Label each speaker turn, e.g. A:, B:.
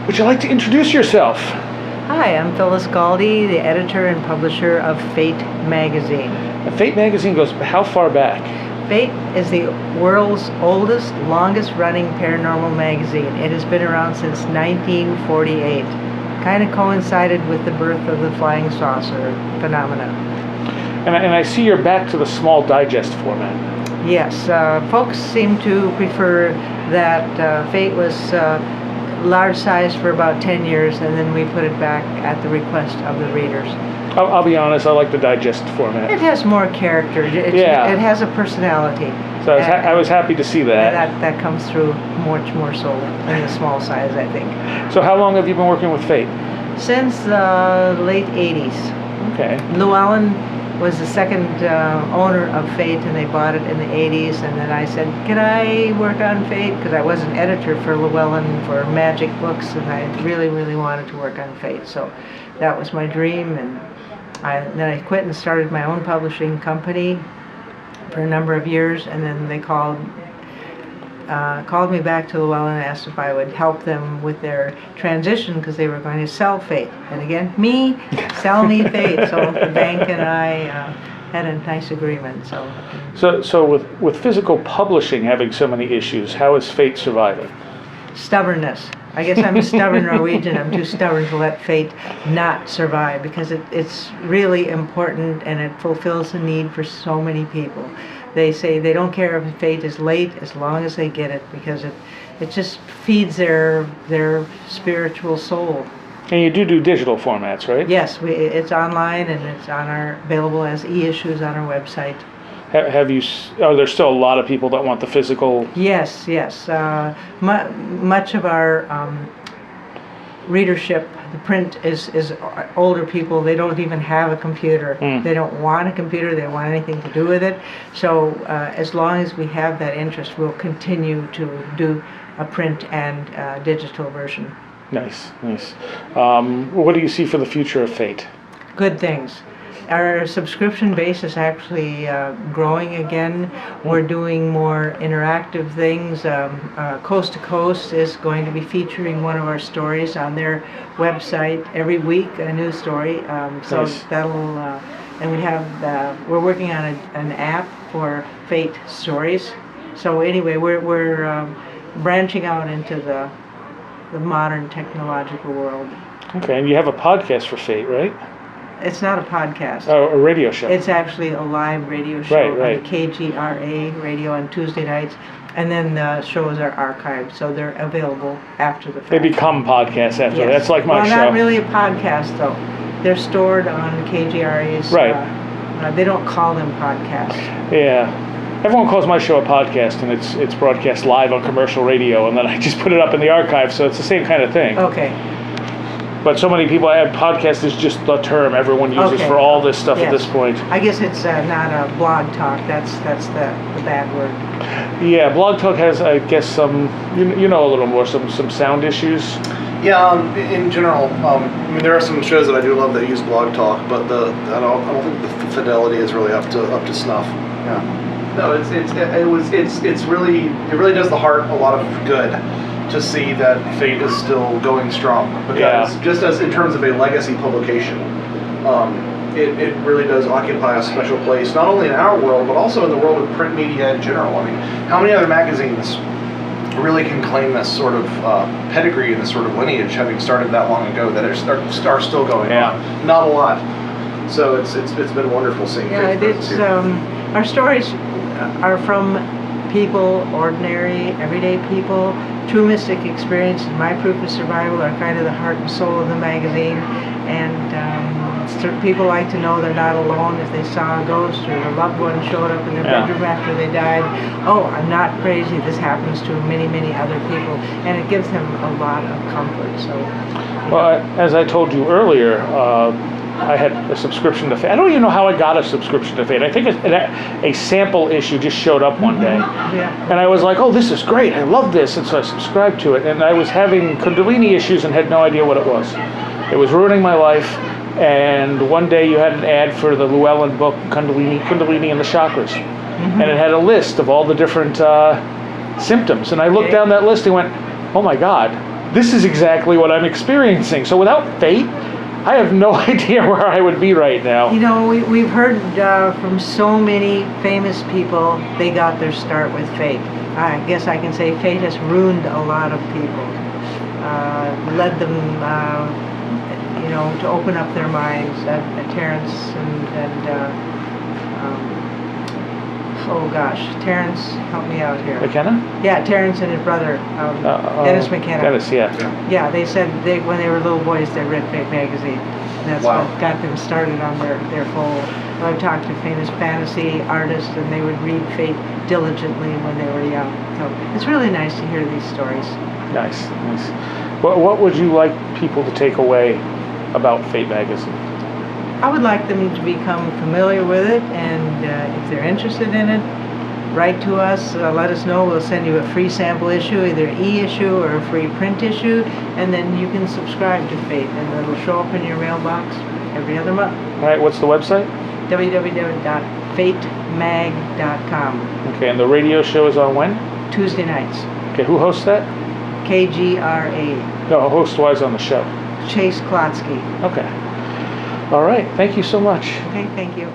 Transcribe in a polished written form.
A: Would you like to introduce yourself?
B: Hi, I'm Phyllis Galde, the editor and publisher of Fate magazine.
A: Fate magazine goes how far back?
B: Fate is the world's oldest, longest-running paranormal magazine. It has been around since 1948. Kind of coincided with the birth of the flying saucer phenomena.
A: And I see you're back to the small digest format.
B: Yes, folks seem to prefer that. Fate was large size for about 10 years, and then we put it back at the request of the readers.
A: I'll be honest, I like the digest format.
B: It has more character. It has a personality.
A: So I was happy to see that.
B: That comes through much more so in the small size, I think.
A: So how long have you been working with Fate?
B: Since the late 80s.
A: Okay.
B: Llewellyn was the second owner of Fate, and they bought it in the 80s, and then I said, can I work on Fate? Because I was an editor for Llewellyn for magic books, and I really, really wanted to work on Fate. So that was my dream, and then I quit and started my own publishing company for a number of years, and then they called me back to Llewellyn and asked if I would help them with their transition because they were going to sell Fate. And again, sell me Fate. So the bank and I had a nice agreement.
A: So with physical publishing having so many issues, how is Fate surviving?
B: Stubbornness. I guess I'm a stubborn Norwegian. I'm too stubborn to let Fate not survive because it's really important and it fulfills the need for so many people. They say they don't care if Fate is late as long as they get it because it just feeds their spiritual soul.
A: And you do digital formats, right?
B: Yes, it's online and it's available as e-issues on our website.
A: Are there still a lot of people that want the physical?
B: Yes. Much of our readership, the print is older people. They don't even have a computer. They don't want a computer. They don't want anything to do with it. So as long as we have that interest, we'll continue to do a print and digital version.
A: Nice. What do you see for the future of Fate?
B: Good things. Our subscription base is actually growing again. We're doing more interactive things. Coast to Coast is going to be featuring one of our stories on their website every week, a new story. So
A: nice.
B: that'll, and we're working on an app for Fate stories. So anyway, we're branching out into the modern technological world.
A: Okay, and you have a podcast for Fate, right?
B: It's not a podcast.
A: Oh, a radio show.
B: It's actually a live radio show
A: right.
B: on KGRA radio on Tuesday nights, and then the shows are archived, so they're available after the fact.
A: They become podcasts after.
B: Yes.
A: That's like my show.
B: Well, not really a podcast though. They're stored on KGRA's.
A: Right.
B: They don't call them podcasts.
A: Yeah. Everyone calls my show a podcast, and it's broadcast live on commercial radio, and then I just put it up in the archive, so it's the same kind of thing.
B: Okay.
A: But so many people have podcast is just the term everyone uses for all this stuff at this point.
B: I guess it's not a blog talk. That's the bad word.
A: Yeah, Blog Talk has, I guess, some you know a little more some sound issues.
C: Yeah, in general, I mean there are some shows that I do love that use Blog Talk, but I don't think the fidelity is really up to snuff. Yeah. No, it really does the heart a lot of good to see that Fate is still going strong. Because just as in terms of a legacy publication, it really does occupy a special place, not only in our world, but also in the world of print media in general. I mean, how many other magazines really can claim this sort of pedigree and this sort of lineage, having started that long ago, that are still going on? Not a lot. So it's been wonderful seeing.
B: Yeah, our stories are from people, ordinary, everyday people. True mystic experience and my proof of survival are kind of the heart and soul of the magazine, and people like to know they're not alone if they saw a ghost or a loved one showed up in their bedroom after they died. Oh, I'm not crazy. This happens to many other people, and it gives them a lot of comfort. So,
A: well, as I told you earlier, I had a subscription to Fate. I don't even know how I got a subscription to Fate. I think a sample issue just showed up one day. And I was like, oh, this is great. I love this. And so I subscribed to it. And I was having Kundalini issues and had no idea what it was. It was ruining my life. And one day you had an ad for the Llewellyn book, Kundalini and the Chakras. And it had a list of all the different symptoms. And I looked down that list and went, oh my God, this is exactly what I'm experiencing. So without Fate, I have no idea where I would be right now.
B: You know, we've heard from so many famous people, they got their start with Fate. I guess I can say Fate has ruined a lot of people, led them, you know, to open up their minds. Terrence oh gosh, Terrence, help me out here.
A: McKenna?
B: Yeah, Terrence and his brother, Dennis McKenna.
A: Dennis, yeah.
B: Yeah, they said when they were little boys, they read Fate magazine. That's
C: Wow.
B: what got them started on their whole. I've talked to famous fantasy artists, and they would read Fate diligently when they were young. So it's really nice to hear these stories.
A: Nice, nice. What would you like people to take away about Fate magazine?
B: I would like them to become familiar with it, and if they're interested in it, write to us, let us know. We'll send you a free sample issue, either e-issue or a free print issue, and then you can subscribe to Fate, and it'll show up in your mailbox every other month.
A: All right, what's the website?
B: www.fatemag.com.
A: Okay, and the radio show is on when?
B: Tuesday nights.
A: Okay, who hosts that?
B: KGRA.
A: No, host-wise on the show.
B: Chase Klotsky.
A: Okay. All right, thank you so much.
B: Okay, thank you.